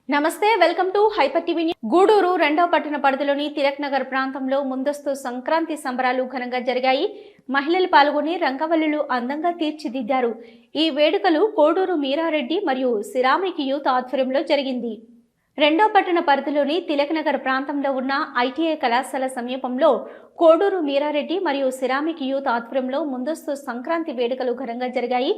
నమస్తే, welcome to hyper TV news. Gudur రెండవ పట్టణ పరిధిలోని తిలక్ నగర్ ప్రాంతంలో ముందస్తు సంక్రాంతి సంబరాలు ఘనంగా జరిగాయి. మహిళలు పాల్గొని రంగవల్లులు అందంగా తీర్చిదిద్దారు. ఈ వేడుకలు కోడూరు మీరారెడ్డి మరియు సిరామిక్ యూత్ ఆధ్వర్యంలో జరిగింది. రెండో పట్టణ పరిధిలోని తిలక్ నగర్ ప్రాంతంలో ఉన్న ఐటీఐ కళాశాల సమీపంలో కోడూరు మీరారెడ్డి మరియు సిరామిక్ యూత్ ఆధ్వర్యంలో ముందస్తు సంక్రాంతి వేడుకలు ఘనంగా జరిగాయి.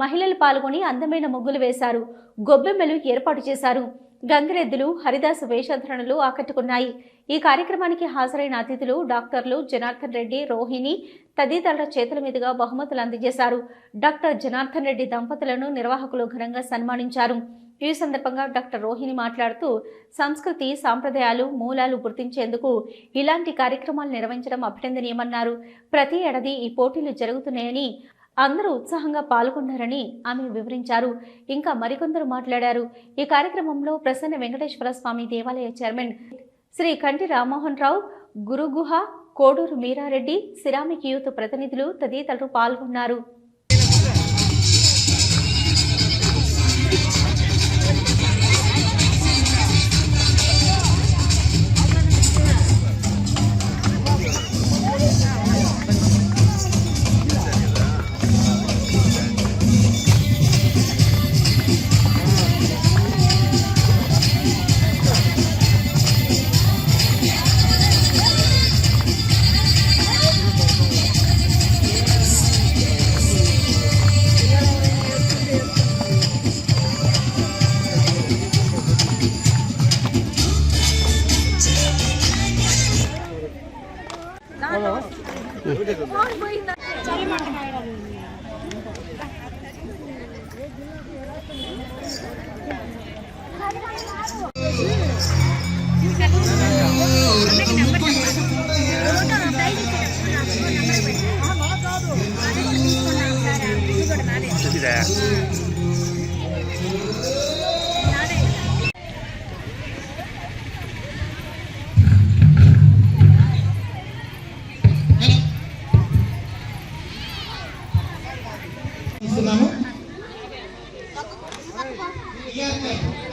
మహిళలు పాల్గొని అందమైన ముగ్గులు వేశారు. గొబ్బెమ్మలు ఏర్పాటు చేశారు. గంగిరెద్దులు, హరిదాసు వేషధరణలు ఆకట్టుకున్నాయి. ఈ కార్యక్రమానికి హాజరైన అతిథులు డాక్టర్లు జనార్దన్ రెడ్డి, రోహిణి తదితరుల చేతుల మీదుగా బహుమతులు అందజేశారు. డాక్టర్ జనార్దన్ రెడ్డి దంపతులను నిర్వాహకులు ఘనంగా సన్మానించారు. ఈ సందర్భంగా డాక్టర్ రోహిణి మాట్లాడుతూ సంస్కృతి, సాంప్రదాయాలు, మూలాలు గుర్తించేందుకు ఇలాంటి కార్యక్రమాలు నిర్వహించడం అభినందనీయమన్నారు. ప్రతి ఏడాది ఈ పోటీలు జరుగుతున్నాయని, అందరూ ఉత్సాహంగా పాల్గొన్నారని ఆమె వివరించారు. ఇంకా మరికొందరు మాట్లాడారు. ఈ కార్యక్రమంలో ప్రసన్న వెంకటేశ్వర స్వామి దేవాలయ చైర్మన్ శ్రీ కంటి రామ్మోహన్ రావు, గురుగుహ, కోడూరు మీరారెడ్డి, సిరామిక్ యూత్ ప్రతినిధులు తదితరులు పాల్గొన్నారు.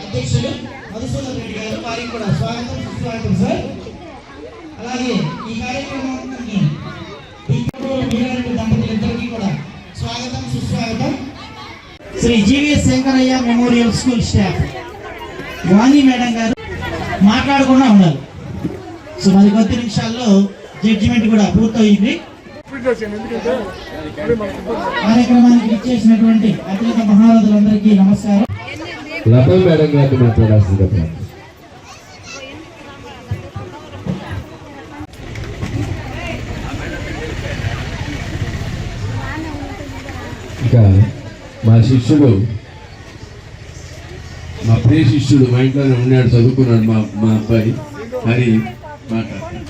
అధ్యక్షులు మధుసూదన్ రెడ్డి గారు, వారికి కూడా స్వాగతం, సుస్వాగతం సార్. అలాగే ఈ కార్యక్రమానికి దంపతులిద్దరికీ కూడా స్వాగతం, సుస్వాగతం. Shri GVS Shankaraiah memorial school staff Vani madam గారు మాట్లాడకుండా ఉండాలి. సో మరి కొద్ది నిమిషాల్లో జడ్జిమెంట్ కూడా పూర్తయింది. కార్యక్రమానికి ఇచ్చేసినటువంటి అత్యంత మహారథులందరికీ నమస్కారం. లతా మేడం గారిని మాట్లాడాల్సింది. ఇంకా మా శిష్యుడు, మా ప్రియ శిష్యుడు మా ఇంట్లోనే ఉన్నాడు, చదువుకున్నాడు మా అబ్బాయి హరి మాట్లాడుతున్నాడు.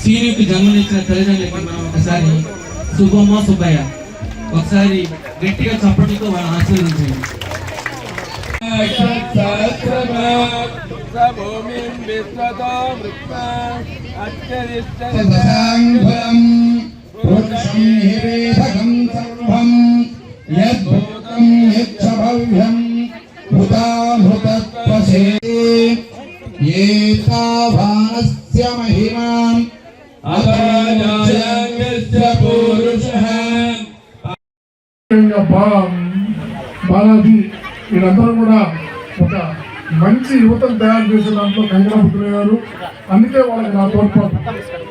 సీనికి జన్మనిచ్చిన తల్లిదండ్రులకి మనం ఒకసారి శుభమ్మ, సుబ్బయ్య ఒకసారి గట్టిగా చప్పటితో వాళ్ళ ఆశీర్వదించండి. బాలాజీ వీళ్ళందరూ కూడా ఒక మంచి యువతను తయారు చేసే దాంట్లో కంగనబుద్ధులయ్యారు. అందుకే వాళ్ళకి నా తోడ్పాటు.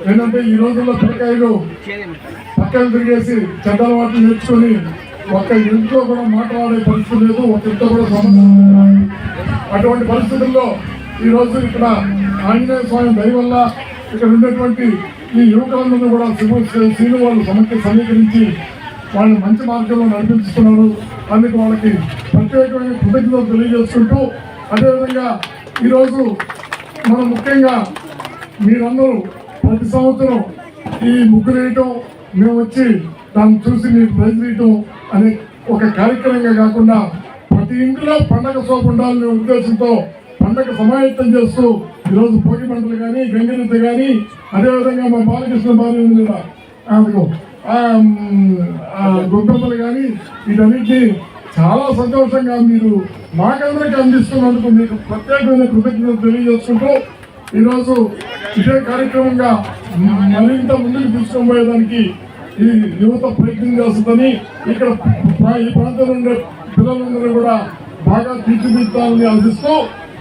ఏంటంటే ఈ రోజుల్లో పిల్లకాయలు పక్కన తిరిగేసి చెడ్డ అలవాట్లు నేర్చుకొని ఒక ఇంట్లో కూడా మాట్లాడే పరిస్థితి లేదు, ఒక ఇంట్లో కూడా సంబంధం. అటువంటి పరిస్థితుల్లో ఈరోజు ఇక్కడ ఆంజనేయ స్వామి దయ వల్ల ఇక్కడ ఉండేటువంటి ఈ యువకులందరూ కూడా శ్రీను వాళ్ళు సమీకరించి వాళ్ళని మంచి మార్గంలో నడిపిస్తున్నారు. అందుకు వాళ్ళకి ప్రత్యేకమైన కృతజ్ఞతలు తెలియజేసుకుంటూ, అదేవిధంగా ఈరోజు మనం ముఖ్యంగా మీరందరూ ప్రతి సంవత్సరం ఈ ముగ్గులు వేయటం, మేము వచ్చి దాన్ని చూసి మీకు ప్రైజ్ వేయటం అనే ఒక కార్యక్రమంగా కాకుండా ప్రతి ఇంట్లో పండగ శోభ ఉండాలనే ఉద్దేశంతో పండగ సమాయత్తం చేస్తూ ఈరోజు భోగి మంటలు కానీ, గంగిరెద్దు కానీ, అదేవిధంగా మా బాలకృష్ణ భార్య ఉంది కదా, అందుకు గొప్పలు కానీ వీటన్నిటినీ చాలా సంతోషంగా మీరు మాకందరికీ అందిస్తున్నందుకు మీకు ప్రత్యేకమైన కృతజ్ఞతలు తెలియజేసుకుంటూ ఈరోజు ఇదే కార్యక్రమంగా మరింత ముందుకు తీసుకుపోయేదానికి ఈ యువత ప్రయత్నం చేస్తుందని ఇక్కడ ఈ ప్రాంతంలో ఉండే పిల్లలందరూ కూడా బాగా తీర్చిదిద్దాలని ఆశిస్తూ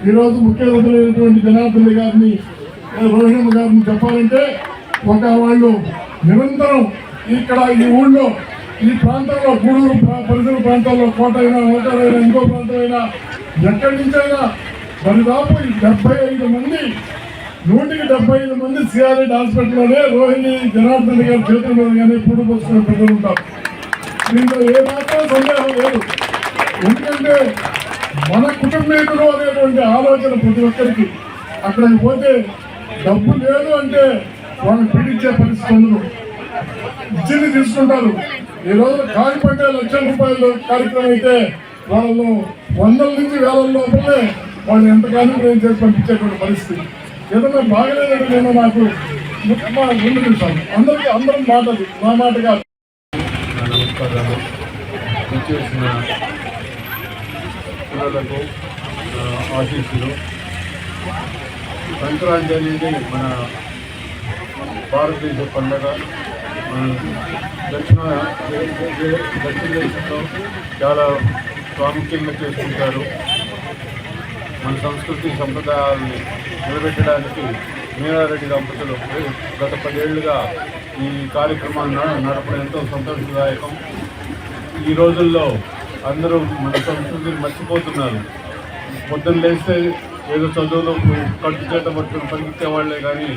ఈరోజు ముఖ్య అతిథులైనటువంటి జనార్దన్ గారిని రోహిణమ్మ గారిని చెప్పాలంటే వాళ్ళు నిరంతరం ఇక్కడ ఈ ఊళ్ళో ఈ ప్రాంతంలో గూడూరు పరిసర ప్రాంతాల్లో కోట అయినా ఓటరైనా ఇంకో ప్రాంతమైనా ఎక్కడి నుంచైనా దాదాపు 75 మంది 175 మంది సిఆర్ఐ హాస్పిటల్లోనే రోహిణి జనార్దన్ గారి చేతుల మీదగానే పూట పోసుకునే ప్రజలు ఉంటారు. దీంట్లో ఏ మాత్రం సందేహం లేదు. ఎందుకంటే మన కుటుంబీకులు అనేటువంటి ఆలోచన ప్రతి ఒక్కరికి అక్కడికి పోతే డబ్బు లేదు అంటే వాళ్ళు పీడించే పరిస్థితి ఉండదు. ఇచ్చింది తీసుకుంటారు. ఈ రోజు కాలిపట్టే ₹1,00,000 కార్యక్రమం అయితే వాళ్ళు 100 నుంచి 1000 లోపలే వాళ్ళు ఎంతగానో నేను చేసి పంపించేటువంటి పరిస్థితి. ఏదైనా బాగలేదంటే నేను నాకు ముందు చూసాను. అందరం మాటది నా మాట కాదు. నమస్కారాలు. వచ్చేసిన పిల్లలకు ఆశీస్సులు. సంక్రాంతి అనేది మన భారతదేశ పండుగ. దక్షిణ దేశంలో చాలా ప్రాముఖ్యంగా చేసుకుంటారు. మన సంస్కృతి సంప్రదాయాలని నిలబెట్టడానికి మీనారెడ్డి దంపతులు గత 10 ఏళ్లుగా ఈ కార్యక్రమాన్ని నడపడం ఎంతో సంతోషదాయకం. ఈ రోజుల్లో అందరూ మన సంస్కృతిని మర్చిపోతున్నారు. పొద్దున్న లేస్తే ఏదో చదువులో కట్టు చేత పట్టుకుని పరిగెత్తే వాళ్ళే కానీ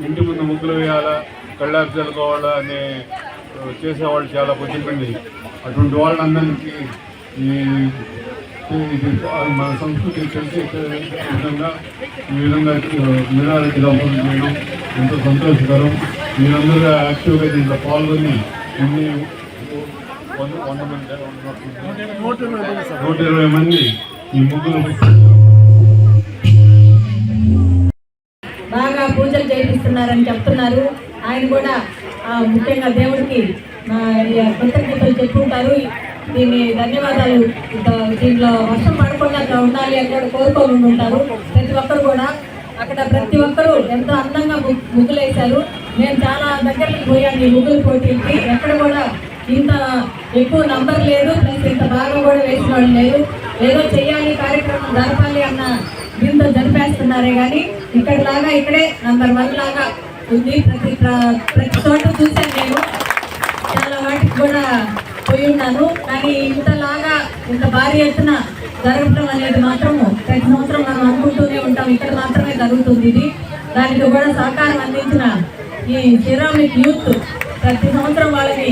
ఇంటి ముందు ముగ్గులు వేయాలా, కళ్ళాకు చల్లుకోవాలా అనే చేసేవాళ్ళు చాలా కొద్దిమంది. అటువంటి వాళ్ళందరికీ మన సంస్కృతి తెలిసే విధంగా ఈ విధంగా మీనారెడ్డి దంపతులు చేయడం ఎంతో సంతోషకరం. మీరందరూ యాక్టివ్గా దీంట్లో పాల్గొని ఇన్ని 120 మంది ఈ ముగ్గులు బాగా పూజలు చేయిస్తున్నారని చెప్తున్నారు. ఆయన కూడా ముఖ్యంగా దేవుడికి కృతజ్ఞతలు చెప్పుకుంటారు. దీన్ని ధన్యవాదాలు. దీంట్లో వర్షం పడకుండా ఉండాలి అని కూడా కోరుకొని ఉంటారు ప్రతి ఒక్కరు కూడా. అక్కడ ప్రతి ఒక్కరూ ఎంతో అందంగా ముగ్గులు వేశారు. నేను చాలా దగ్గరికి పోయాను ఈ ముగ్గుల పోటీలకి. ఎక్కడ కూడా ఇంత ఎక్కువ నంబర్ లేదు, ప్లస్ ఇంత బాగా కూడా వేసిన వాళ్ళు లేరు. ఏదో చెయ్యాలి, కార్యక్రమం జరపాలి అన్న దీంతో జరిపేస్తున్నారే కానీ ఇక్కడలాగా ఇక్కడే నంబర్ 1 లాగా ఉంది. ప్రతి చోట చూశాను నేను. చాలా వాటికి కూడా పోయి ఉన్నాను. కానీ ఇంతలాగా ఇంత భారీ ఎత్తున జరగడం అనేది మాత్రము ప్రతి సంవత్సరం మనం అనుకుంటూనే ఉంటాం. ఇక్కడ మాత్రమే జరుగుతుంది ఇది. దానికి కూడా సహకారం అందించిన ఈ సిరామిక్ యూత్ ప్రతి సంవత్సరం వాళ్ళని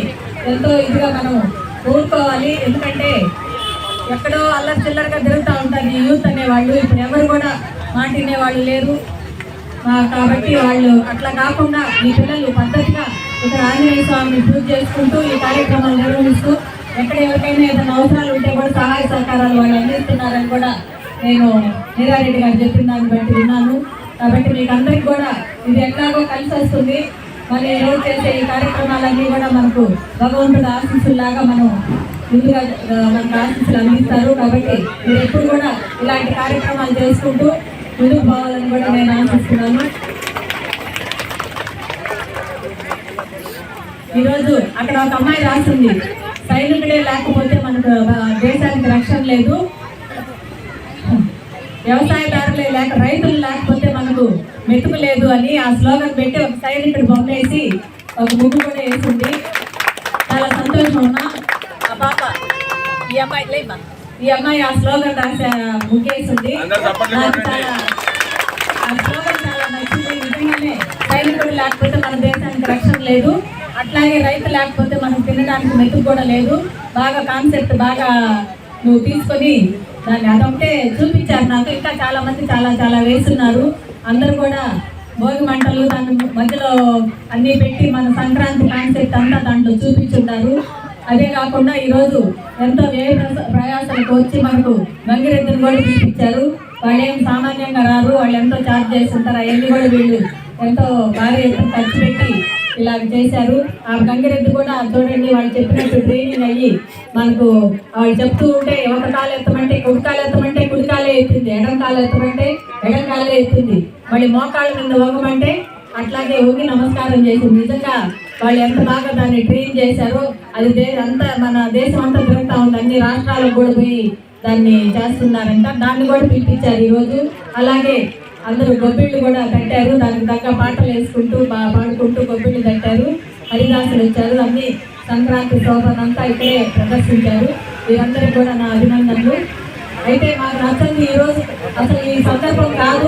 ఎంతో ఇదిగా మనం కోరుకోవాలి. ఎందుకంటే ఎక్కడో అల్లరి చిల్లరగా తిరుగుతూ ఉంటారు ఈ యూత్ అనేవాళ్ళు. ఇప్పుడు ఎవరు కూడా మాట వినేవాళ్ళు లేరు. కాబట్టి వాళ్ళు అట్లా కాకుండా ఈ పిల్లలు పద్ధతిగా ఇక్కడ ఆంజనేయ స్వామిని పూజ చేసుకుంటూ ఈ కార్యక్రమాలు నిర్వహిస్తూ ఎక్కడ ఎవరికైనా ఏదైనా అవసరాలు ఉంటే కూడా సహాయ సహకారాలు వాళ్ళు అందిస్తున్నారని కూడా నేను నీరారెడ్డి గారు చెప్పిన దాన్ని బట్టి విన్నాను. కాబట్టి మీకు అందరికి కూడా ఇది ఎట్లాగో కలిసి వస్తుంది. మరి రోజు చేసే ఈ కార్యక్రమాలన్నీ కూడా మనకు భగవంతుడి ఆశీస్సులాగా మనం ముందుగా మనకు ఆశీస్సులు అందిస్తారు. కాబట్టి మీరు ఎప్పుడు కూడా ఇలాంటి కార్యక్రమాలు చేసుకుంటూ ముందుకు పోవాలని కూడా నేను ఆశిస్తున్నాను. ఈరోజు అక్కడ ఒక అమ్మాయి రాస్తుంది, సైనికుడే లేకపోతే మనకు దేశానికి రక్షణ లేదు, వ్యవసాయదారులే లేక రైతులు లేకపోతే మనకు మెతుకు లేదు అని ఆ స్లోగన్ పెట్టి ఒక సైనికుడు బొమ్మ వేసి ఒక ముగ్గు కూడా వేసింది. చాలా సంతోషం ఉన్నా. ఆ పాప ఈ అమ్మాయి ఆ స్లోగన్ రాసే ముగ్గు వేసింది. ఆ స్లోగన్ చాలా నచ్చింది. నిజంగానే సైనికుడు లేకపోతే మన దేశానికి రక్షణ లేదు, అట్లాగే రైతు లేకపోతే మనం తినడానికి మెతుకు కూడా లేదు. బాగా కాన్సెప్ట్ బాగా నువ్వు తీసుకొని దాన్ని అదొకటే చూపించారు నాకు. ఇంకా చాలా మంది చాలా వేస్తున్నారు. అందరూ కూడా భోగి మంటలు దాని మధ్యలో అన్నీ పెట్టి మన సంక్రాంతి కాన్సెప్ట్ అంతా దాంట్లో చూపించుంటారు. అదే కాకుండా ఈరోజు ఎంతో వ్యయ ప్రయాసాలకు వచ్చి మనకు గంగిరెద్దును కూడా చూపించారు. వాళ్ళు ఏం సామాన్యంగా రారు, వాళ్ళు ఎంతో ఛార్జ్ చేస్తుంటారు. అవన్నీ కూడా వీళ్ళు ఎంతో భారీ ఎత్తున ఖర్చు పెట్టి ఇలా చేశారు. ఆ గంగిరెద్దు కూడా చూడండి, వాళ్ళు చెప్పినట్టు ట్రైనింగ్ అయ్యి మనకు వాళ్ళు చెప్తూ ఉంటే ఒక కాలు ఎత్తమంటే కుడి కాలే ఎత్తుంది, ఎడం కాలు ఎత్తమంటే ఎడం కాలే ఎత్తుంది, మళ్ళీ మోకాళ్ళ మీద వంగమంటే అట్లాగే వంగి నమస్కారం చేసింది. నిజంగా వాళ్ళు ఎంత బాగా దాన్ని ట్రైన్ చేశారో అది అంతా మన దేశం అంతా తిరుగుతూ ఉంది, అన్ని రాష్ట్రాలకు కూడా పోయి దాన్ని చేస్తున్నారంట. దాన్ని కూడా పిలిపించారు ఈరోజు. అలాగే అందరూ గొబ్బిళ్ళు కూడా కట్టారు, దానికి తగ్గ పాటలు వేసుకుంటూ పాడుకుంటూ గొబ్బిళ్ళు కట్టారు. హరిదాసులు వచ్చారు, అన్ని సంక్రాంతి శోభనంతా ఇక్కడే ప్రదర్శించారు. వీరందరికీ కూడా నా అభినందనలు. అయితే మాకు నచ్చింది ఈరోజు అసలు ఈ సందర్భం కాదు,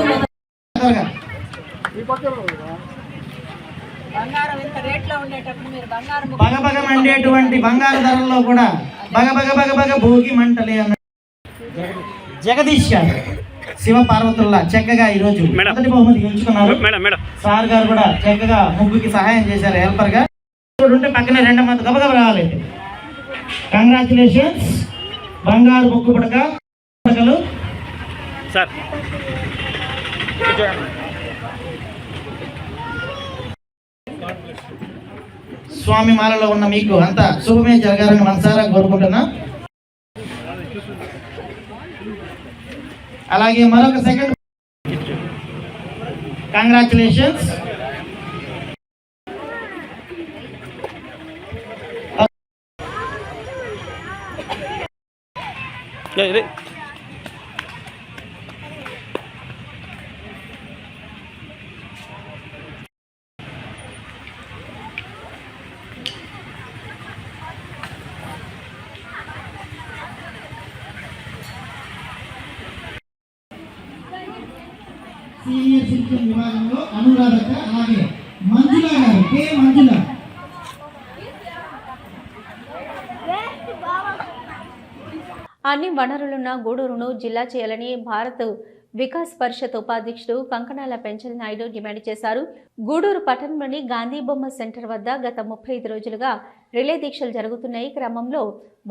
బంగారం ఇంత రేట్లో ఉండేటప్పుడు మీరు బంగారం బగబగ మండేటువంటి బంగారు ధరల్లో కూడా బగబగ భోగి మంటలే అన్న జగదీష్ గారు శివ పార్వతుల్లా చక్కగా ఈరోజు మొదటి బహుమతి గెలుచుకున్నారు. సార్ గారు కూడా చక్కగా ముగ్గుకి సహాయం చేశారు హెల్పర్ గా. ఉంటే పక్కనే 2 మంది గబగబ రావాలి. కంగ్రాచులేషన్స్. బంగారు ముగ్గు పుడకలు సార్. స్వామి మాలలో ఉన్న మీకు అంతా శుభమే జరగాలని మనసారా కోరుకుంటున్నా. అలాగే మరొక సెకండ్ కంగ్రాచులేషన్స్. సీనియర్ సిటిజన్ విభాగంలో అనురాధక, అలాగే మంజుల గారు, కే మంజుల. అన్ని వనరులున్న గూడూరును జిల్లా చేయాలని భారత్ వికాస్ పరిషత్ ఉపాధ్యక్షుడు కంకణాల పెంచల్ నాయుడు డిమాండ్ చేశారు. గూడూరు పట్టణంలోని గాంధీ బొమ్మ సెంటర్ వద్ద గత 35 రోజులుగా రిలే దీక్షలు జరుగుతున్నాయి. క్రమంలో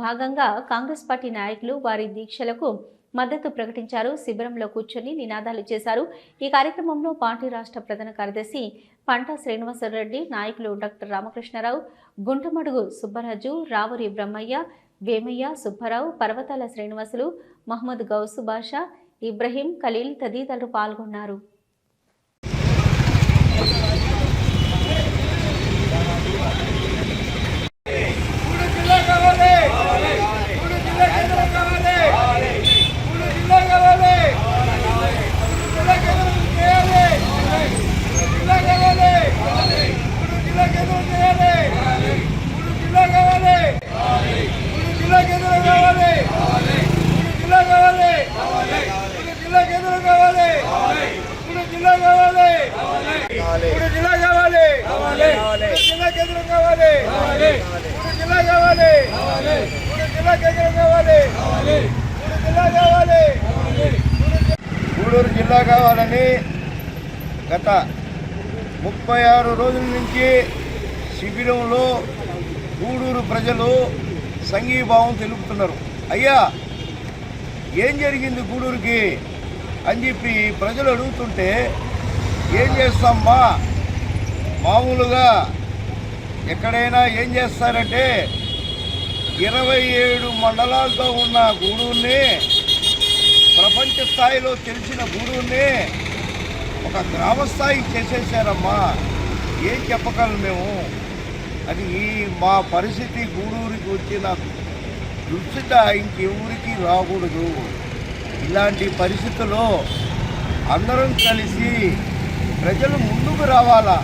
భాగంగా కాంగ్రెస్ పార్టీ నాయకులు వారి దీక్షలకు మద్దతు ప్రకటించారు. శిబిరంలో కూర్చొని నినాదాలు చేశారు. ఈ కార్యక్రమంలో పార్టీ రాష్ట్ర ప్రధాన కార్యదర్శి పంటా శ్రీనివాసరెడ్డి, నాయకులు డాక్టర్ రామకృష్ణారావు, గుంటమడుగు సుబ్బరాజు, రావురి బ్రహ్మయ్య, వేమయ్య, సుబ్బారావు, పర్వతాల శ్రీనివాసులు, మహమ్మద్ గౌసు బాషా, ఇబ్రహీం, ఖలీల్ తదితరులు పాల్గొన్నారు. గూడూరు జిల్లా కావాలని గత 36 రోజుల నుంచి శిబిరంలో గూడూరు ప్రజలు సంఘీభావం తెలుపుతున్నారు. అయ్యా, ఏం జరిగింది గూడూరుకి అని చెప్పి ప్రజలు అడుగుతుంటే, ఏం చేస్తామ్మా, మామూలుగా ఎక్కడైనా ఏం చేస్తారంటే 27 మండలాలతో ఉన్న గూడూరుని, ప్రపంచ స్థాయిలో తెలిసిన గూడూరుని ఒక గ్రామ స్థాయికి చేసేసారమ్మా. ఏం చెప్పగలం మేము? అది మా పరిస్థితి గూడూరికి వచ్చిన దుస్థిత ఇంకెవరికి రాకూడదు. ఇలాంటి పరిస్థితుల్లో అందరం కలిసి ప్రజలు ముందుకు రావాలా.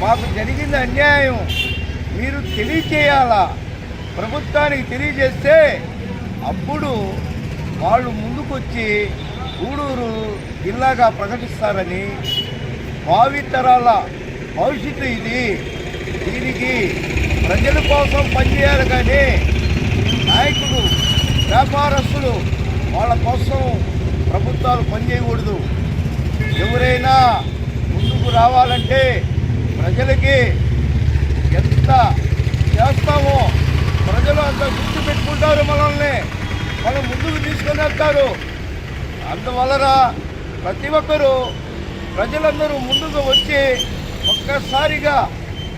మాకు జరిగిన అన్యాయం మీరు తెలియచేయాలా, ప్రభుత్వానికి తెలియజేస్తే అప్పుడు వాళ్ళు ముందుకొచ్చి గూడూరు జిల్లాగా ప్రకటిస్తారని. భావితరాల భవిష్యత్తు ఇది. దీనికి ప్రజల కోసం పనిచేయాలి కానీ నాయకులు, వ్యాపారస్తులు వాళ్ళ కోసం ప్రభుత్వాలు పనిచేయకూడదు. ఎవరైనా ముందుకు రావాలంటే ప్రజలకి ఎంత చేస్తామో ప్రజలు అంత గుర్తు పెట్టుకుంటారు. మనల్ని మనం ముందుకు తీసుకొని వెళ్తారు. అందువలన ప్రతి ఒక్కరూ ప్రజలందరూ ముందుకు వచ్చి ఒక్కసారిగా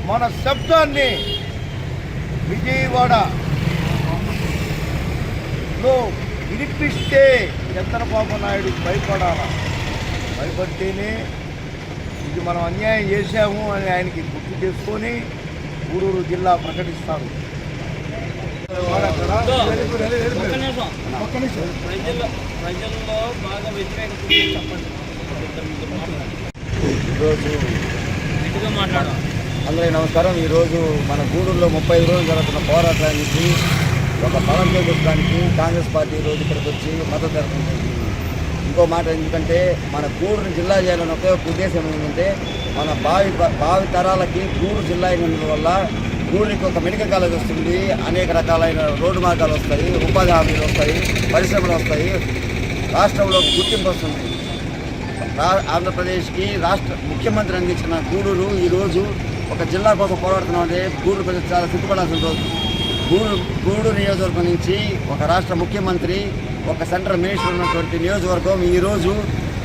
మన శబ్దాన్ని విజయవాడలో వినిపిస్తే చంద్రబాబు నాయుడు భయపడితేనే ఇది మనం అన్యాయం చేశాము అని ఆయనకి గుర్తు చేసుకొని గూడూరు జిల్లా ప్రకటిస్తారు. ప్రజల్లో బాగా వ్యతిరేకత చెప్పండి. ఈరోజు అందరికీ నమస్కారం. ఈరోజు మన గూడూరులో 35 రోజులు జరుగుతున్న పోరాటానికి ఒక బలం చేకూర్చడానికి కాంగ్రెస్ పార్టీ ఈరోజు ఇక్కడికి వచ్చి మద్దతు తెలుపుతుంది. ఇంకో మాట ఎందుకంటే మన గూడూరు జిల్లా చేయాలని ఒకే ఒక ఉద్దేశం ఏంటంటే మన భావి తరాలకి గూడూరు జిల్లా అయినందు వల్ల గూడూరుకి ఒక మెడికల్ కాలేజ్ వస్తుంది, అనేక రకాలైన రోడ్డు మార్గాలు వస్తాయి, ఉపాధి హామీలు వస్తాయి, పరిశ్రమలు వస్తాయి, రాష్ట్రంలో గుర్తింపు వస్తుంది. ఆంధ్రప్రదేశ్కి రాష్ట్ర ముఖ్యమంత్రి అందించిన గూడూరు ఈరోజు ఒక జిల్లా కోసం పోరాడుతున్నాం అంటే గూడూరు ప్రజలు చాలా సిద్ధపడాల్సిన రోజు. గూడూరు నియోజకవర్గం నుంచి ఒక రాష్ట్ర ముఖ్యమంత్రి, ఒక సెంట్రల్ మినిస్టర్ ఉన్నటువంటి నియోజకవర్గం ఈరోజు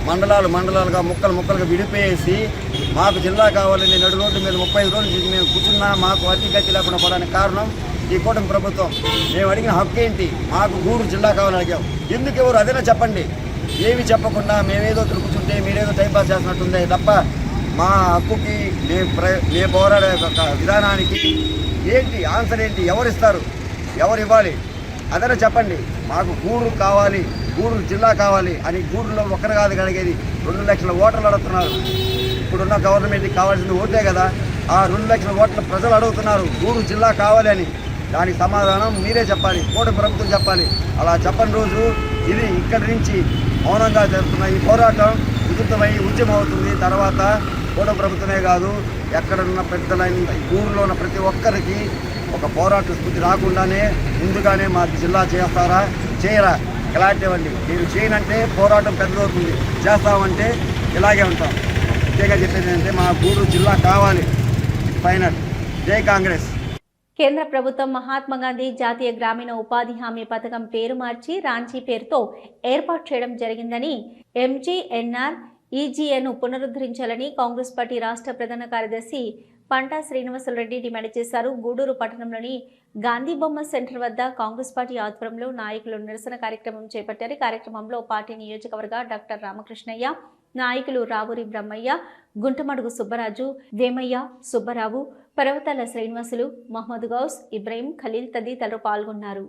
మండలాలుగా ముక్కలుగా విడిపోయేసి మాకు జిల్లా కావాలని నడు రోడ్డు మీద 35 రోజులు మేము కూర్చున్నా మాకు అతిగతి లేకుండా పోవడానికి కారణం ఈ కూటమి ప్రభుత్వం. మేము అడిగిన హక్కు ఏంటి? మాకు గూడూరు జిల్లా కావాలని అడిగాం. ఎందుకు ఎవరు అదేనా చెప్పండి. ఏమి చెప్పకుండా మేమేదో కూర్చుంటే మీరేదో టైంపాస్ చేస్తున్నట్టుందే తప్ప మా హక్కుకి మేము పోరాడే ఒక విధానానికి ఏంటి ఆన్సర్ ఏంటి? ఎవరిస్తారు? ఎవరు ఇవ్వాలి? అదైనా చెప్పండి. మాకు గూడూరు కావాలి, గూడూరు జిల్లా కావాలి అని గూడూరులో ఒక్కరు కాదు అడిగేది. 2 లక్షల ఓటర్లు అడుగుతున్నారు. ఇప్పుడున్న గవర్నమెంట్కి కావాల్సింది ఓటే కదా. ఆ 2 లక్షల ఓట్ల ప్రజలు అడుగుతున్నారు గూడూరు జిల్లా కావాలి అని. దానికి సమాధానం మీరే చెప్పాలి, కూటమి ప్రభుత్వం చెప్పాలి. అలా చెప్పని రోజు ఇది ఇక్కడి నుంచి మౌనంగా జరుగుతున్న ఈ పోరాటం ఉధృతమై ఉద్యమం అవుతుంది. తర్వాత కూటమి ప్రభుత్వమే కాదు, ఎక్కడున్న పెద్దలైన గూడూరులో ఉన్న ప్రతి ఒక్కరికి ఒక పోరాట స్ఫూర్తి రాకుండానే ముందుగానే మా జిల్లా చేయరా క్లారిటీ ఇవ్వండి. మీరు చేయనంటే పోరాటం పెద్దదవుతుంది, చేస్తామంటే ఇలాగే ఉంటాం. ముఖ్యంగా చెప్పేది ఏంటంటే మా గూడూరు జిల్లా కావాలి. ఫైనల్. జై కాంగ్రెస్. కేంద్ర ప్రభుత్వం మహాత్మా గాంధీ జాతీయ గ్రామీణ ఉపాధి హామీ పథకం పేరు మార్చి రాంచీ పేరుతో ఏర్పాటు చేయడం జరిగిందని ఎంజీఎన్ఆర్ ఈజీఏను పునరుద్ధరించాలని కాంగ్రెస్ పార్టీ రాష్ట్ర ప్రధాన కార్యదర్శి పంటా శ్రీనివాసరెడ్డి డిమాండ్ చేశారు. గూడూరు పట్టణంలోని గాంధీ బొమ్మ సెంటర్ వద్ద కాంగ్రెస్ పార్టీ ఆధ్వర్యంలో నాయకులు నిరసన కార్యక్రమం చేపట్టారు. కార్యక్రమంలో పార్టీ నియోజకవర్గ డాక్టర్ రామకృష్ణయ్య, నాయకులు రావూరి బ్రహ్మయ్య, గుంటమడుగు సుబ్బరాజు, వేమయ్య, సుబ్బరావు, పర్వతాల శ్రీనివాసులు, మహమ్మద్ గౌస్, ఇబ్రాహీం, ఖలీల్ తదితరులు పాల్గొన్నారు.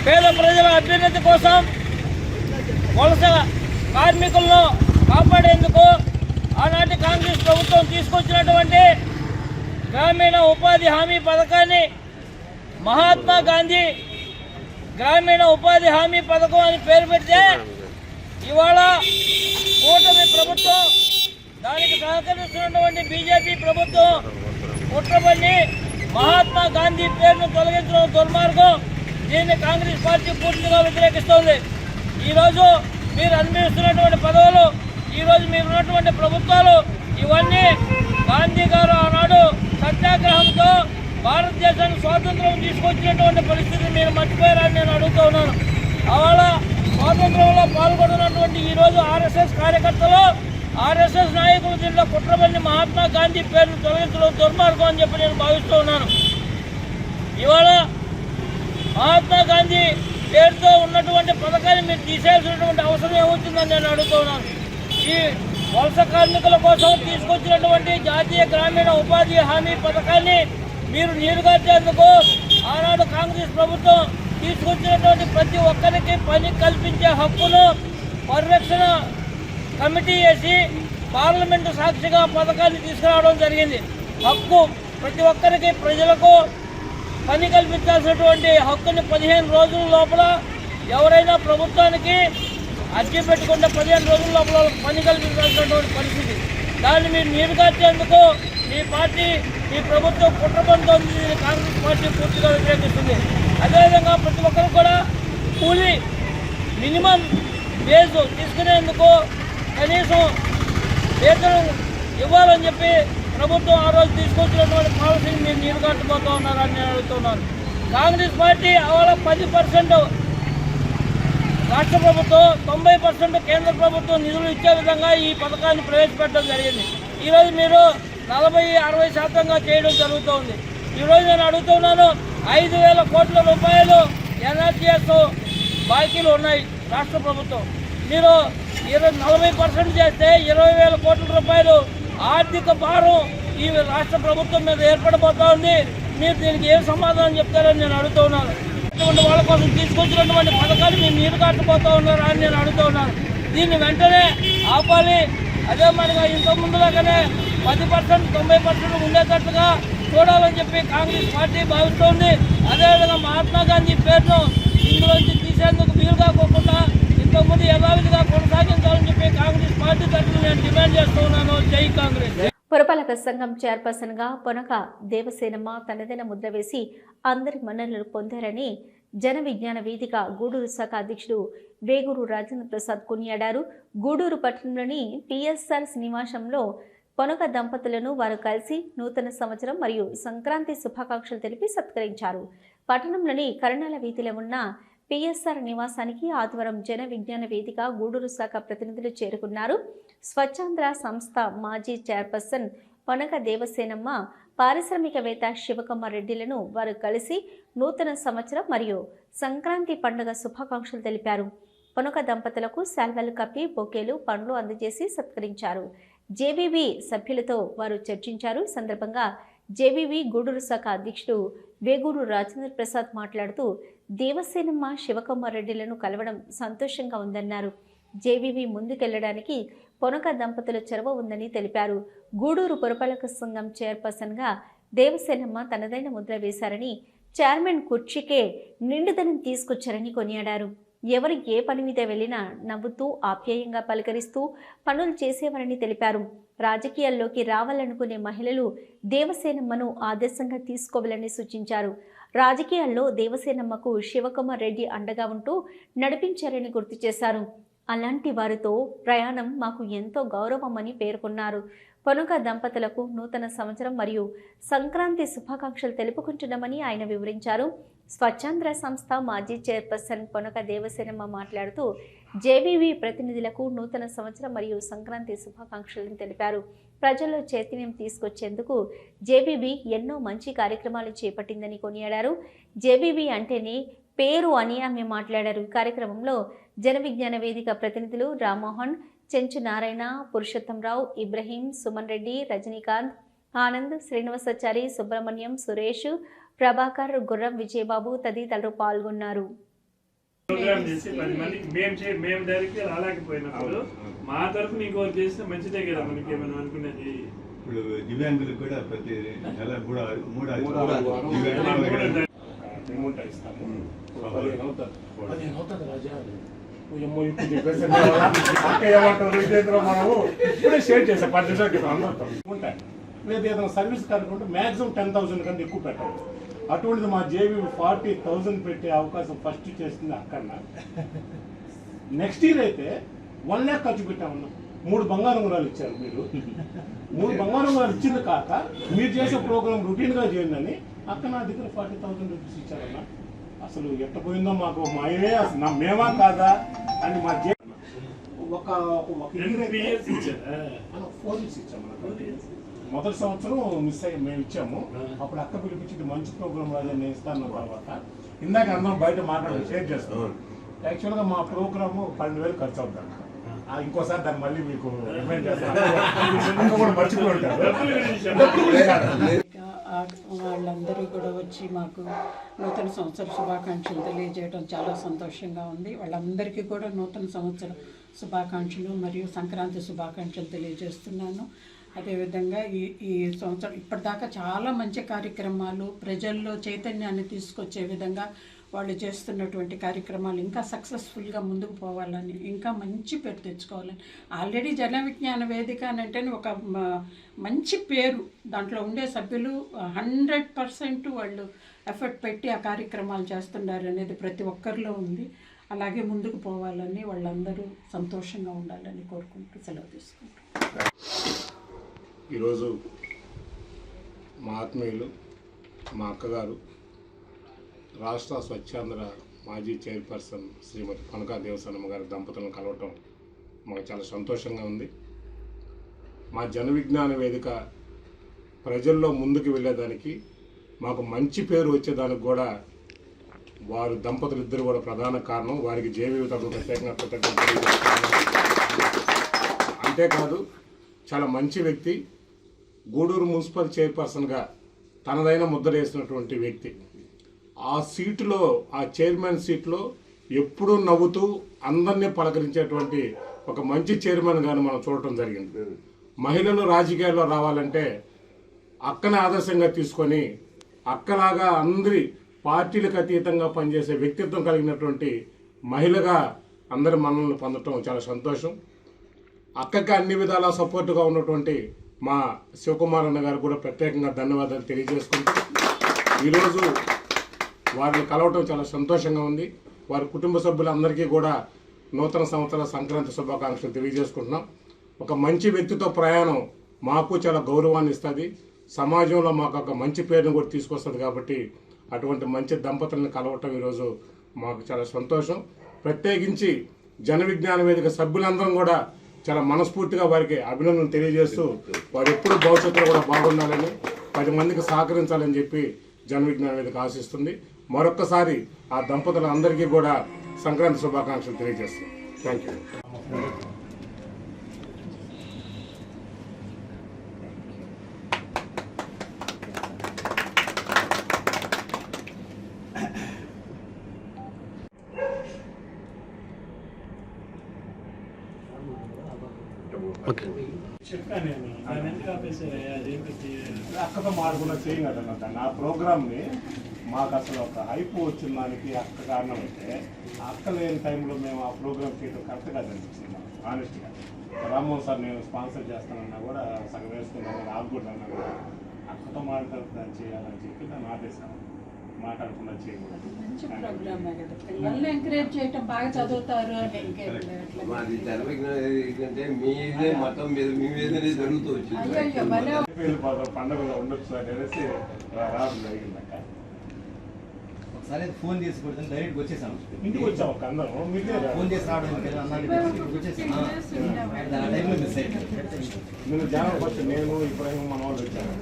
పేద ప్రజల అభ్యున్నతి కోసం వలస కార్మికులను కాపాడేందుకు ఆనాటి కాంగ్రెస్ ప్రభుత్వం తీసుకొచ్చినటువంటి గ్రామీణ ఉపాధి హామీ పథకాన్ని మహాత్మా గాంధీ గ్రామీణ ఉపాధి హామీ పథకం అని పేరు పెడితే ఇవాళ కూటమి ప్రభుత్వం, దానికి సహకరిస్తున్నటువంటి బీజేపీ ప్రభుత్వం కుట్రపన్ని మహాత్మా గాంధీ పేరును తొలగించడం దుర్మార్గం. దీన్ని కాంగ్రెస్ పార్టీ పూర్తిగా వ్యతిరేకిస్తోంది. ఈరోజు మీరు అనుభవిస్తున్నటువంటి పదవులు, ఈరోజు మీరు ఉన్నటువంటి ప్రభుత్వాలు, ఇవన్నీ గాంధీ గారు ఆనాడు సత్యాగ్రహంతో భారతదేశానికి స్వాతంత్రం తీసుకొచ్చినటువంటి పరిస్థితిని మీరు మర్చిపోయారని నేను అడుగుతూ ఉన్నాను. అవాళ స్వాతంత్రంలో పాల్గొన్నటువంటి ఈరోజు ఆర్ఎస్ఎస్ కార్యకర్తలు, ఆర్ఎస్ఎస్ నాయకులు దీంట్లో కుట్రపన్ని మహాత్మా గాంధీ పేరును తొలగించడం దుర్మార్గం అని చెప్పి నేను భావిస్తూ ఉన్నాను. ఇవాళ మహాత్మా గాంధీ పేరుతో ఉన్నటువంటి పథకాన్ని మీరు తీసేయాల్సినటువంటి అవసరం ఏమవుతుందని నేను అడుగుతున్నాను. ఈ వలస కార్మికుల కోసం తీసుకొచ్చినటువంటి జాతీయ గ్రామీణ ఉపాధి హామీ పథకాన్ని మీరు నీరుగార్చేందుకు కాంగ్రెస్ ప్రభుత్వం తీసుకొచ్చినటువంటి ప్రతి ఒక్కరికి పని కల్పించే హక్కును పరిరక్షణ కమిటీ వేసి పార్లమెంటు సాక్షిగా పథకాన్ని తీసుకురావడం జరిగింది. హక్కు ప్రతి ఒక్కరికి ప్రజలకు పని కల్పించాల్సినటువంటి హక్కుని 15 రోజుల లోపల ఎవరైనా ప్రభుత్వానికి అర్జీ పెట్టుకుంటే 15 రోజుల లోపల పని కల్పించాల్సినటువంటి పరిస్థితి. దాన్ని మీరు నీరుగార్చేందుకు మీ పార్టీ మీ ప్రభుత్వం కుట్రబంధుంది. కాంగ్రెస్ పార్టీ పూర్తిగా వ్యతిరేకిస్తుంది. అదేవిధంగా ప్రతి ఒక్కరు కూడా కూలీ మినిమం వేజ్ తీసుకునేందుకు కనీసం వేతనం ఇవ్వాలని చెప్పి ప్రభుత్వం ఆ రోజు తీసుకొచ్చినటువంటి పాలసీని మీరు నీరుగార్చిపోతూ ఉన్నారని నేను అడుగుతున్నాను. కాంగ్రెస్ పార్టీ అవాళ 10% రాష్ట్ర ప్రభుత్వం 90% కేంద్ర ప్రభుత్వం నిధులు ఇచ్చే విధంగా ఈ పథకాన్ని ప్రవేశపెట్టడం జరిగింది. ఈరోజు మీరు 40-60% చేయడం జరుగుతోంది. ఈరోజు నేను అడుగుతున్నాను, 5,000 కోట్ల రూపాయలు ఎన్ఆర్జీఎస్ బాకీలు ఉన్నాయి రాష్ట్ర ప్రభుత్వం. మీరు 40% చేస్తే 20,000 కోట్ల రూపాయలు ఆర్థిక భారం ఈ రాష్ట్ర ప్రభుత్వం మీద ఏర్పడబోతా ఉంది. మీరు దీనికి ఏం సమాధానం చెప్తారని నేను అడుగుతున్నాను. వాళ్ళ కోసం తీసుకొచ్చినటువంటి పథకాలు మీరు నీరు కాకపోతూ ఉన్నారా అని నేను అడుగుతున్నాను. దీన్ని వెంటనే ఆపాలి. అదే మనగా ఇంతకుముందులాగానే 10% 90% ఉండేటట్టుగా చూడాలని చెప్పి కాంగ్రెస్ పార్టీ భావిస్తోంది. అదేవిధంగా మహాత్మా గాంధీ పేరును ఇందులోంచి తీసేందుకు వీలు కాకుండా ఇంతకుముందు యథావిధిగా కొనసాగించాలని చెప్పి కాంగ్రెస్ పార్టీ తరఫున నేను డిమాండ్ చేస్తూ ఉన్నాను. జై కాంగ్రెస్. పురపాలక సంఘం చైర్పర్సన్ గా పొనక దేవసేనమ్మ తనదైన ముద్ర వేసి అందరి మన్ననలు పొందారని జన విజ్ఞాన వేదిక గూడూరు శాఖ అధ్యక్షుడు వేగూరు రాజేంద్ర ప్రసాద్ కొనియాడారు. గూడూరు పట్టణంలోని పిఎస్ఆర్ నివాసంలో పొనక దంపతులను వారు కలిసి నూతన సంవత్సరం మరియు సంక్రాంతి శుభాకాంక్షలు తెలిపి సత్కరించారు. పట్టణంలోని కరణాల వీధిలో ఉన్న పిఎస్ఆర్ నివాసానికి ఆదివారం జన విజ్ఞాన వేదిక గూడూరు శాఖ ప్రతినిధులు చేరుకున్నారు. స్వచ్ఛాంధ్ర సంస్థ మాజీ చైర్పర్సన్ పొనక దేవసేనమ్మ, పారిశ్రామికవేత్త శివకుమార్ రెడ్డిలను వారు కలిసి నూతన సంవత్సరం మరియు సంక్రాంతి పండుగ శుభాకాంక్షలు తెలిపారు. పొనక దంపతులకు శాల్వాలు కప్పి బొకేలు పండ్లు అందజేసి సత్కరించారు. జేబీబీ సభ్యులతో వారు చర్చించారు. సందర్భంగా జేబీబీ గూడూరు శాఖ అధ్యక్షుడు వేగూరు రాజేంద్ర ప్రసాద్ మాట్లాడుతూ దేవసేనమ్మ శివకుమార్ రెడ్డిలను కలవడం సంతోషంగా ఉందన్నారు. జేబీబీ ముందుకెళ్లడానికి పొనక దంపతుల చొరవ ఉందని తెలిపారు. గూడూరు పురపాలక సంఘం చైర్పర్సన్గా దేవసేనమ్మ తనదైన ముద్ర వేశారని, చైర్మన్ కుర్చీకే నిండుదనం తీసుకొచ్చారని కొనియాడారు. ఎవరు ఏ పని మీద వెళ్ళినా నవ్వుతూ ఆప్యాయంగా పలకరిస్తూ పనులు చేసేవారని తెలిపారు. రాజకీయాల్లోకి రావాలనుకునే మహిళలు దేవసేనమ్మను ఆదర్శంగా తీసుకోవాలని సూచించారు. రాజకీయాల్లో దేవసేనమ్మకు శివకుమార్ రెడ్డి అండగా ఉంటూ నడిపించారని గుర్తు చేశారు. అలాంటి వారితో ప్రయాణం మాకు ఎంతో గౌరవమని పేర్కొన్నారు. పొనక దంపతులకు నూతన సంవత్సరం మరియు సంక్రాంతి శుభాకాంక్షలు తెలుపుకుంటున్నామని ఆయన వివరించారు. స్వచ్ఛాంధ్ర సంస్థ మాజీ చైర్పర్సన్ పొనక దేవసేనమ్మ మాట్లాడుతూ జేబీవీ ప్రతినిధులకు నూతన సంవత్సరం మరియు సంక్రాంతి శుభాకాంక్షలను తెలిపారు. ప్రజల్లో చైతన్యం తీసుకొచ్చేందుకు జేబీబీ ఎన్నో మంచి కార్యక్రమాలు చేపట్టిందని కొనియాడారు. జేబీబీ అంటేనే పేరు అని ఆమె మాట్లాడారు. ఈ కార్యక్రమంలో జన విజ్ఞాన వేదిక ప్రతినిధులు రామ్మోహన్, చెంచు నారాయణ, పురుషోత్తంరావు, ఇబ్రహీం, సుమన్ రెడ్డి, రజనీకాంత్, ఆనంద్, శ్రీనివాసాచారి, సుబ్రహ్మణ్యం, సురేష్, ప్రభాకర్, గుర్రం విజయబాబు తదితరులు పాల్గొన్నారు. ప్రోగ్రామ్ చేసి 10 మందికి మేము డైరెక్ట్ రాలేకపోయినప్పుడు మా తరఫున ఇంకోటి చేస్తే మంచిదే కదా మనకి ఏమైనా అనుకునేది. ఇప్పుడు దివ్యాంగులకు కూడా ప్రతి నెల 3 అమౌంట్ ఇస్తాము. 15 అవుతుంది రాజా. మనము ఇప్పుడే షేర్ చేసాం 10 నిమిషాల క్రితం అందరితో ఉంటాయి. లేదు ఏదైనా సర్వీస్ కనుకుంటే మ్యాక్సిమం 10,000 కంటే ఎక్కువ పెట్టాలి. అటువంటిది మా జేబీ 40,000 పెట్టే అవకాశం ఫస్ట్ చేస్తుంది అక్కడ. నెక్స్ట్ ఇయర్ అయితే 1 lakh ఖర్చు పెట్టామన్నా. 3 బంగారం ఉంగరాలు ఇచ్చారు మీరు. 3 బంగారం ఉంగరాలు ఇచ్చింది కాక మీరు చేసే ప్రోగ్రామ్ రొటీన్గా చేయండి అని అక్కడ నా దగ్గర 40,000 రూపీస్ ఇచ్చారన్నా. అసలు ఎట్ట పోయిందో మాకు మాయమే అసలు మేమా కాదా అని మా జే ఒక 4 ఇయర్స్ ఇచ్చాము. మొదటి సంవత్సరం మిస్ అయ్యి మేము ఇచ్చాము. అప్పుడు అక్క పిలిపించి మంచి ప్రోగ్రామ్ నేను ఇస్తాను. తర్వాత ఇందాక అందరం బయట మాట్లాడి షేర్ చేస్తాం. యాక్చువల్గా మా ప్రోగ్రాము 12,000 ఖర్చు అవుతాను. ఇంకోసారి దాన్ని మళ్ళీ మీకు రిమైండ్ చేస్తాను. మర్చిపోయి ఉంటారు. వాళ్ళందరూ కూడా వచ్చి మాకు నూతన సంవత్సర శుభాకాంక్షలు తెలియజేయడం చాలా సంతోషంగా ఉంది. వాళ్ళందరికీ కూడా నూతన సంవత్సర శుభాకాంక్షలు మరియు సంక్రాంతి శుభాకాంక్షలు తెలియజేస్తున్నాను. అదేవిధంగా ఈ సంవత్సరం ఇప్పటిదాకా చాలా మంచి కార్యక్రమాలు, ప్రజల్లో చైతన్యాన్ని తీసుకొచ్చే విధంగా వాళ్ళు చేస్తున్నటువంటి కార్యక్రమాలు ఇంకా సక్సెస్ఫుల్గా ముందుకు పోవాలని, ఇంకా మంచి పేరు తెచ్చుకోవాలని. ఆల్రెడీ జన విజ్ఞాన వేదిక అంటే ఒక మంచి పేరు, దాంట్లో ఉండే సభ్యులు 100% వాళ్ళు ఎఫర్ట్ పెట్టి ఆ కార్యక్రమాలు చేస్తున్నారు అనేది ప్రతి ఒక్కరిలో ఉంది. అలాగే ముందుకు పోవాలని, వాళ్ళందరూ సంతోషంగా ఉండాలని కోరుకుంటూ సెలవు తీసుకుంటారు. ఈరోజు మా ఆత్మీయులు, మా అక్కగారు, రాష్ట్ర స్వచ్ఛాంధ్ర మాజీ చైర్పర్సన్ శ్రీమతి కనకా దేవసనమ్మ గారి దంపతులను కలవటం మాకు చాలా సంతోషంగా ఉంది. మా జన విజ్ఞాన వేదిక ప్రజల్లో ముందుకు వెళ్ళేదానికి, మాకు మంచి పేరు వచ్చేదానికి కూడా వారు దంపతులు ఇద్దరు కూడా ప్రధాన కారణం. వారికి జేవీవితకు ప్రత్యేకంగా కృతజ్ఞతలు తెలియజేస్తున్నాను. అంతేకాదు చాలా మంచి వ్యక్తి, గూడూరు మున్సిపల్ చైర్పర్సన్గా తనదైన ముద్ర వేసినటువంటి వ్యక్తి. ఆ సీటులో, ఆ చైర్మన్ సీట్లో ఎప్పుడూ నవ్వుతూ అందరినీ పలకరించేటువంటి ఒక మంచి చైర్మన్ గాను మనం చూడటం జరిగింది. మహిళలు రాజకీయాల్లో రావాలంటే అక్కని ఆదర్శంగా తీసుకొని అక్కలాగా అందరి పార్టీలకు అతీతంగా పనిచేసే వ్యక్తిత్వం కలిగినటువంటి మహిళగా అందరి మన్ననలు పొందటం చాలా సంతోషం. అక్కకి అన్ని విధాలా సపోర్టుగా ఉన్నటువంటి మా శివకుమార్ అన్న గారు కూడా ప్రత్యేకంగా ధన్యవాదాలు తెలియజేసుకుంటూ ఈరోజు వారిని కలవటం చాలా సంతోషంగా ఉంది. వారి కుటుంబ సభ్యులందరికీ కూడా నూతన సంవత్సర సంక్రాంతి శుభాకాంక్షలు తెలియజేసుకుంటున్నాం. ఒక మంచి వ్యక్తితో ప్రయాణం మాకు చాలా గౌరవాన్ని ఇస్తుంది, సమాజంలో మాకు ఒక మంచి పేరును కూడా తీసుకొస్తుంది. కాబట్టి అటువంటి మంచి దంపతులను కలవటం ఈరోజు మాకు చాలా సంతోషం. ప్రత్యేకించి జన విజ్ఞాన వేదిక సభ్యులందరం కూడా చాలా మనస్ఫూర్తిగా వారికి అభినందనలు తెలియజేస్తూ వారు ఎప్పుడు భవిష్యత్తులో కూడా బాగుండాలని, 10 మందికి సహకరించాలని చెప్పి జన విజ్ఞాన వేదిక ఆశిస్తుంది. మరొక్కసారి ఆ దంపతులందరికీ కూడా సంక్రాంతి శుభాకాంక్షలు తెలియజేస్తాం. Thank you. చెప్పాను అక్కతో మాడుకున్న చేయగలనంట. నా ప్రోగ్రామ్ని మాకు అసలు ఒక హైప్ వచ్చిన దానికి అక్క కారణం అయితే, అక్క లేని టైంలో మేము ఆ ప్రోగ్రామ్ చేయడం కరెక్ట్గా అనిపిస్తుంది. ఆనెస్ట్గా రామ్మోహన్ సార్ నేను స్పాన్సర్ చేస్తానన్నా కూడా సగం వేసుకున్నాను, నాకు కూడా అన్నా కూడా అక్కతో మాట్లాడుతాను చేయాలని చెప్పి నన్ను ఆపేశాను. మాట్లాడకుండా చేయకూడదు. మంచి ప్రోగ్రామ్ కదా, పిల్లల్ని ఎంకరేజ్ చేయటం, బాగా చదువుతారు అని. పండుగలో ఉండొచ్చు అనేసి రావడం జరిగిందక్క. ఒకసారి ఫోన్ చేసి కొడితే డైరెక్ట్గా వచ్చేసాం. ఇంటికి వచ్చాం ఒక అందరం, ఫోన్ చేసి రావడం వచ్చేసాం. ఆ టైంలో మిస్ అయ్యాను. నేను జనవరి ఫస్ట్ నేను ఇబ్రాహిం మన వాళ్ళు వచ్చాను.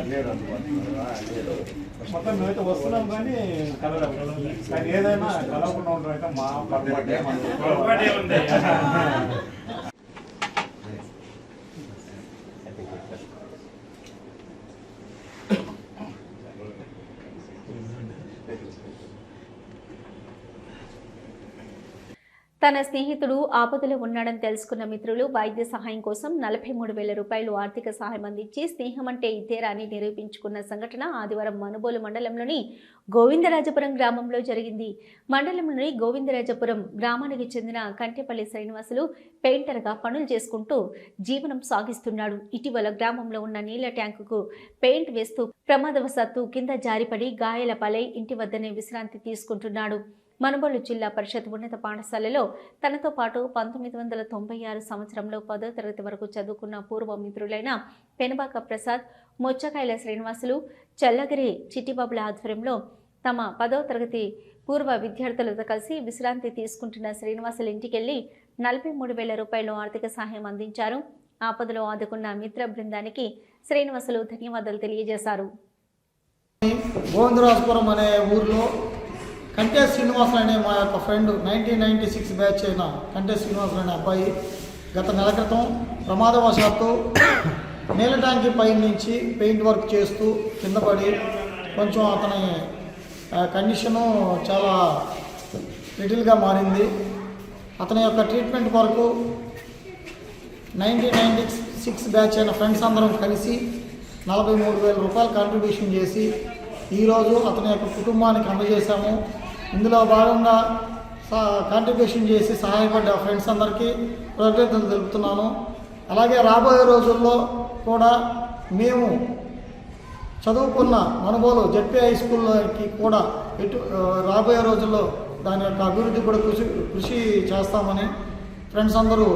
లేదు లేదు మొత్తం మేమైతే వస్తున్నాం కానీ కలవడం. కానీ ఏదైనా కలవకుండా ఉండడం అయితే మా పొరపాటే. తన స్నేహితుడు ఆపదలో ఉన్నాడని తెలుసుకున్న మిత్రులు వైద్య సహాయం కోసం 43,000 రూపాయలు ఆర్థిక సహాయం అందించి స్నేహం అంటే ఇదేరా అని నిరూపించుకున్న సంఘటన ఆదివారం మనుబోలు మండలంలోని గోవిందరాజపురం గ్రామంలో జరిగింది. మండలంలోని గోవిందరాజపురం గ్రామానికి చెందిన కంటెపల్లి శ్రీనివాసులు పెయింటర్గా పనులు చేసుకుంటూ జీవనం సాగిస్తున్నాడు. ఇటీవల గ్రామంలో ఉన్న నీళ్ల ట్యాంకుకు పెయింట్ వేస్తూ ప్రమాదవశాత్తు కింద జారిపడి గాయాల పాలై ఇంటి వద్దనే విశ్రాంతి తీసుకుంటున్నాడు. మనుబోలు జిల్లా పరిషత్ ఉన్నత పాఠశాలలో తనతో పాటు 1996 సంవత్సరంలో 10వ తరగతి వరకు చదువుకున్న పూర్వ మిత్రులైన పెనబాక ప్రసాద్, మొచ్చకాయల శ్రీనివాసులు, చల్లగిరి చిట్టిబాబుల ఆధ్వర్యంలో తమ 10వ తరగతి పూర్వ విద్యార్థులతో కలిసి విశ్రాంతి తీసుకుంటున్న శ్రీనివాసుల ఇంటికెళ్లి 43,000 రూపాయలు ఆర్థిక సహాయం అందించారు. ఆపదలో ఆదుకున్న మిత్ర బృందానికి శ్రీనివాసులు ధన్యవాదాలు తెలియజేశారు. గోవిందరాజపురం అనే ఊరిలో కంటే శ్రీనివాసులు అనే మా యొక్క ఫ్రెండ్ 1996 బ్యాచ్ అయిన కంటే శ్రీనివాసులు అనే అబ్బాయి గత నెల క్రితం ప్రమాదవశాత్తు నీళ్ళ ట్యాంకీ పై నుంచి పెయింట్ వర్క్ చేస్తూ కింద పడి కొంచెం అతని కండిషను చాలా లిటిల్గా మారింది. అతని యొక్క ట్రీట్మెంట్ కొరకు 1996 బ్యాచ్ అయిన ఫ్రెండ్స్ అందరం కలిసి 43,000 రూపాయలు కాంట్రిబ్యూషన్ చేసి ఈరోజు అతని యొక్క కుటుంబానికి అందజేశాము. ఇందులో భాగంగా కాంట్రిబ్యూషన్ చేసి సహాయపడ్డ ఫ్రెండ్స్ అందరికీ కృతజ్ఞతలు తెలుపుతున్నాను. అలాగే రాబోయే రోజుల్లో కూడా మేము చదువుకున్న మనుబోలు జెడ్పీ హై స్కూల్కి కూడా రాబోయే రోజుల్లో దాని యొక్క అభివృద్ధి కూడా కృషి చేస్తామని ఫ్రెండ్స్ అందరూ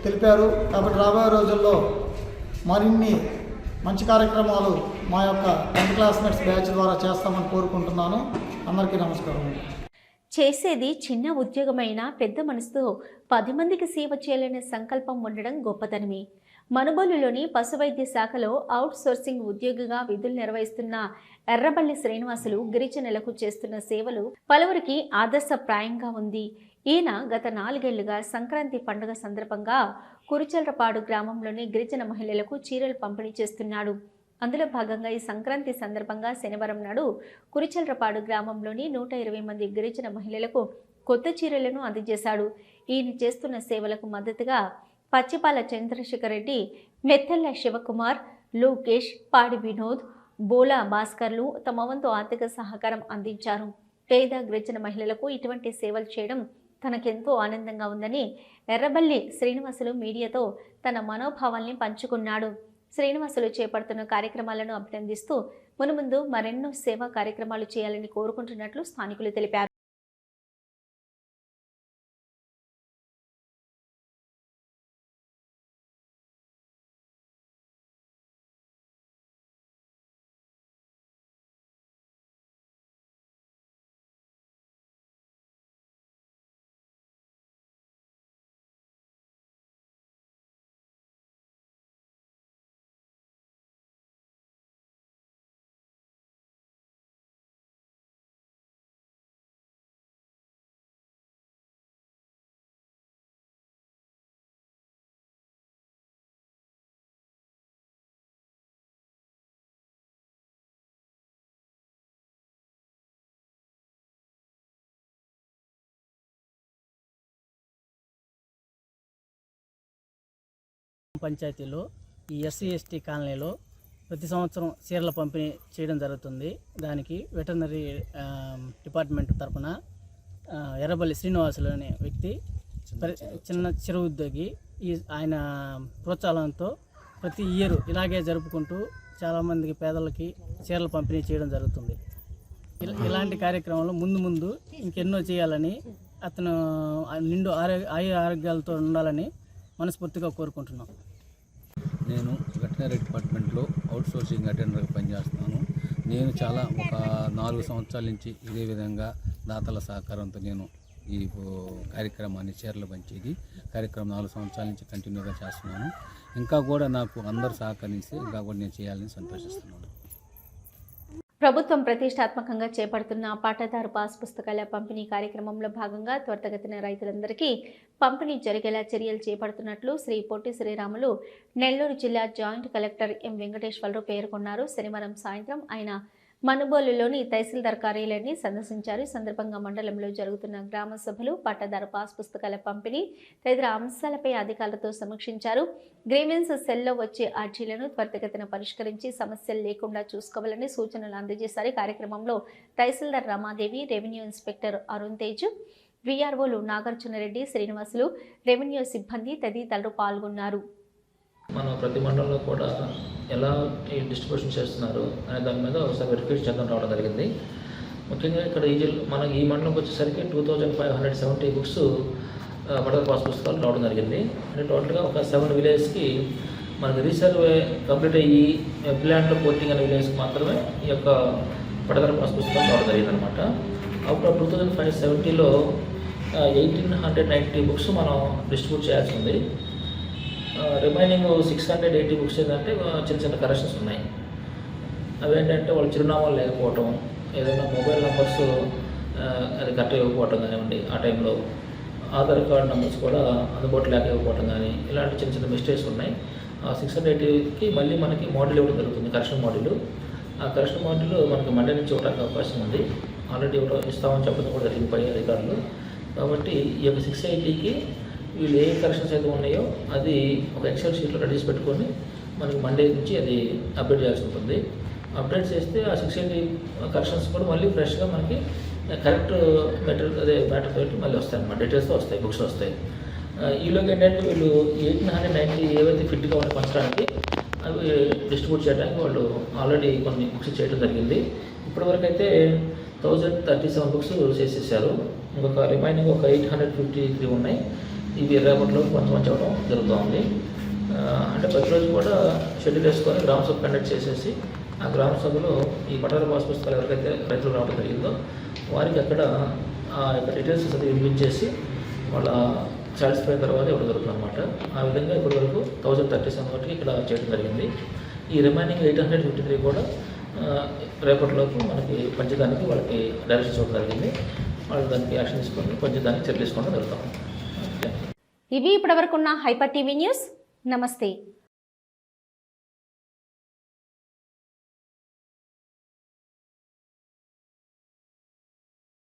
తెలిపారు. కాబట్టి రాబోయే రోజుల్లో మరిన్ని మంచి కార్యక్రమాలు మా యొక్క 10th క్లాస్మేట్స్ బ్యాచ్ ద్వారా చేస్తామని కోరుకుంటున్నాను. అందరికీ నమస్కారం. చేసేది చిన్న ఉద్యోగమైనా పెద్ద మనసుతో 10 మందికి సేవ చేయాలనే సంకల్పం ఉండడం గొప్పతనమే. మనుబోలులోని పశువైద్య శాఖలో అవుట్ సోర్సింగ్ ఉద్యోగిగా విధులు నిర్వహిస్తున్న ఎర్రబల్లి శ్రీనివాసులు గిరిజనులకు చేస్తున్న సేవలు పలువురికి ఆదర్శప్రాయంగా ఉంది. ఈయన గత 4 ఏళ్లుగా సంక్రాంతి పండుగ సందర్భంగా కురిచెల్రపాడు గ్రామంలోని గిరిజన మహిళలకు చీరలు పంపిణీ చేస్తున్నాడు. అందులో భాగంగా ఈ సంక్రాంతి సందర్భంగా శనివారం నాడు కురిచెల్రపాడు గ్రామంలోని 120 మంది గిరిజన మహిళలకు కొత్త చీరలను అందజేశాడు. ఈయన చేస్తున్న సేవలకు మద్దతుగా పచ్చిపాల చంద్రశేఖర్ రెడ్డి, మెత్తెల్ల శివకుమార్, లోకేష్, పాడి వినోద్, బోలా భాస్కర్లు తమ వంతు ఆర్థిక సహకారం అందించారు. పేద గిరిజన మహిళలకు ఇటువంటి సేవలు చేయడం తనకెంతో ఆనందంగా ఉందని ఎర్రబల్లి శ్రీనివాసులు మీడియాతో తన మనోభావాల్ని పంచుకున్నాడు. శ్రీనివాసులు చేపడుతున్న కార్యక్రమాలను అభినందిస్తూ మునుముందు మరెన్నో సేవా కార్యక్రమాలు చేయాలని కోరుకుంటున్నట్లు స్థానికులు తెలిపారు. పంచాయతీలో ఈ ఎస్సీ ఎస్టీ కాలనీలో ప్రతి సంవత్సరం చీరల పంపిణీ చేయడం జరుగుతుంది. దానికి వెటర్నరీ డిపార్ట్మెంట్ తరఫున ఎర్రబల్లి శ్రీనివాసులు అనే వ్యక్తి చిన్న చిరు ఉద్యోగి ఆయన ప్రోత్సాహంతో ప్రతి ఇయర్ ఇలాగే జరుపుకుంటూ చాలామందికి పేదలకి చీరల పంపిణీ చేయడం జరుగుతుంది. ఇలాంటి కార్యక్రమాలు ముందు ఇంకెన్నో చేయాలని అతను నిండు ఆరోగ్యాలతో ఉండాలని మనస్ఫూర్తిగా కోరుకుంటున్నాం. నేను వెటనరీ డిపార్ట్మెంట్లో అవుట్ సోర్సింగ్ అటెండర్గా పనిచేస్తున్నాను. నేను చాలా ఒక 4 సంవత్సరాల నుంచి ఇదే విధంగా దాతల సహకారంతో నేను ఈ కార్యక్రమాన్ని చీరలు పంచేది కార్యక్రమం 4 సంవత్సరాల నుంచి కంటిన్యూగా చేస్తున్నాను. ఇంకా కూడా నాకు అందరూ సహకరిస్తే ఇంకా కూడా నేను చేయాలని సంతోషిస్తున్నాను. ప్రభుత్వం ప్రతిష్టాత్మకంగా చేపడుతున్న పట్టాదారు పాస్ పుస్తకాల పంపిణీ కార్యక్రమంలో భాగంగా త్వరితగతిన రైతులందరికీ పంపిణీ జరిగేలా చర్యలు చేపడుతున్నట్లు శ్రీ పొట్టి శ్రీరాములు నెల్లూరు జిల్లా జాయింట్ కలెక్టర్ ఎం వెంకటేశ్వరరావు పేర్కొన్నారు. శనివారం సాయంత్రం ఆయన మనుబోలులోని తహసీల్దార్ కార్యాలయాన్ని సందర్శించారు. ఈ సందర్భంగా మండలంలో జరుగుతున్న గ్రామ సభలు, పట్టాదారు పాస్ పుస్తకాల పంపిణీ తదితర అంశాలపై అధికారులతో సమీక్షించారు. గ్రీవెన్స్ సెల్లో వచ్చే అర్జీలను త్వరితగతిన పరిష్కరించి సమస్యలు లేకుండా చూసుకోవాలని సూచనలు అందజేశారు. కార్యక్రమంలో తహసీల్దార్ రమాదేవి, రెవెన్యూ ఇన్స్పెక్టర్ అరుణ్ తేజ్, వీఆర్ఓలు నాగార్జునరెడ్డి, శ్రీనివాసులు, రెవెన్యూ సిబ్బంది తదితరులు పాల్గొన్నారు. మనం ప్రతి మండలంలో కూడా ఎలా ఈ డిస్ట్రిబ్యూషన్ చేస్తున్నారు అనే దాని మీద ఒకసారి వెరిఫికేషన్ చేద్దాం రావడం జరిగింది. ముఖ్యంగా ఇక్కడ మనకి ఈ మండలంకి వచ్చేసరికి 2570 బుక్స్ పట్టాదారు పాస్ పుస్తకాలు రావడం జరిగింది. అంటే టోటల్గా ఒక 7 విలేజ్కి మనకి రీసర్వే కంప్లీట్ అయ్యి ప్లాంట్లో పోర్టింగ్ అనే విలేజ్కి మాత్రమే ఈ యొక్క పట్టాదారు పాస్ పుస్తకాలు రావడం జరిగింది అనమాట. అప్పుడు 2570లో 1890 బుక్స్ మనం డిస్ట్రిబ్యూట్ చేయాల్సి ఉంది. రిమైనింగ్ 680 బుక్స్ ఏంటంటే చిన్న చిన్న కరెక్షన్స్ ఉన్నాయి. అవి ఏంటంటే వాళ్ళు చిరునామాలు లేకపోవటం, ఏదైనా మొబైల్ నెంబర్స్ అది కరెక్ట్గా ఇవ్వకపోవటం కానివ్వండి, ఆ టైంలో ఆధార్ కార్డ్ నెంబర్స్ కూడా అందుబాటులో లేకపోవటం కానీ ఇలాంటి చిన్న చిన్న మిస్టేక్స్ ఉన్నాయి. ఆ 680కి మళ్ళీ మనకి మోడల్ ఇవ్వడం జరుగుతుంది, కరెక్షన్ మోడల్. ఆ కరెక్షన్ మోడల్ మనకి మండే నుంచి ఇవ్వడానికి అవకాశం ఉంది. ఆల్రెడీ ఇస్తామని చెప్పడం కూడా జరిగింది పై అధికారులు. కాబట్టి ఈ యొక్క 680కి వీళ్ళు ఏ కరెక్షన్స్ అయితే ఉన్నాయో అది ఒక ఎక్సెల్ షీట్లో రెడీ చేసి పెట్టుకొని మనకి మండే నుంచి అది అప్డేట్ చేయాల్సి ఉంటుంది. అప్డేట్ చేస్తే ఆ 680 కరెక్షన్స్ కూడా మళ్ళీ ఫ్రెష్గా మనకి కరెక్ట్ మెటీరియల్ అదే మ్యాటర్ తోటి మళ్ళీ వస్తాయి అన్నమాట, డీటెయిల్స్తో వస్తాయి, బుక్స్ వస్తాయి. ఈలోకి ఏంటంటే వీళ్ళు 1890 ఏవైతే ఫిట్గా ఉన్నాయి పంచడానికి అవి డిస్ట్రిబ్యూట్ చేయడానికి వాళ్ళు ఆల్రెడీ కొన్ని బుక్స్ చేయడం జరిగింది. ఇప్పటివరకు అయితే 1037 బుక్స్ చేసేసారు. ఇంకొక రిమైనింగ్ ఒక 853 ఉన్నాయి. ఇవి రేపట్లో కొంచెం అవ్వడం జరుగుతూ. అంటే ప్రతిరోజు కూడా షెడ్యూల్ వేసుకొని గ్రామ సభ కండక్ట్ చేసేసి ఆ గ్రామ సభలో ఈ పట్టాల పాస్ పుస్తకాలు ఎవరికైతే రైతులు రావడం జరిగిందో వారికి అక్కడ ఆ యొక్క డీటెయిల్స్ అది వినిపించేసి వాళ్ళ సాటిస్ఫై తర్వాత ఇవ్వడం జరుగుతుంది అనమాట. ఆ విధంగా ఇప్పటి వరకు 1037 వరకు ఇక్కడ చేయడం జరిగింది. ఈ రిమైనింగ్ 853 కూడా రేపటిలోపు మనకి పంచదానికి వాళ్ళకి డైరెక్షన్ ఇవ్వడం జరిగింది. వాళ్ళు దానికి యాక్షన్ తీసుకొని పంచదానికి చర్యలు తీసుకోవడం జరుగుతాం. ఇవి ఇప్పటివరకున్న హైపర్ టీవీ న్యూస్. నమస్తే.